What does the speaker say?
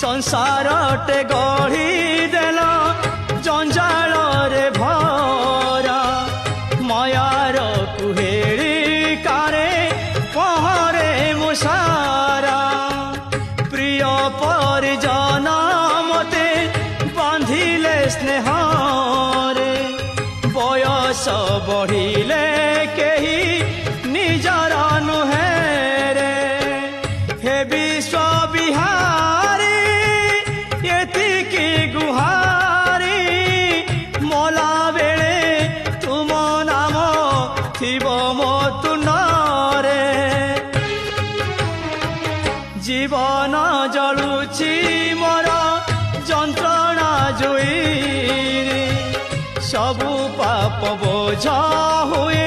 संसारटे गढ़ी देल जंजाल रे भरा मायार कुहेड़ी कारे पहरे मुसारा प्रिय परिजन मते बांधिले स्नेहरे बयस बढ़िले केही निजर नुहे रे हे विश्व विहारी एतिकी गुहारी मला बेले तुम नाम थिब मो तुनरे जीवन जलुची मोर जंत्रणा जोई सबु पाप बोझ हुए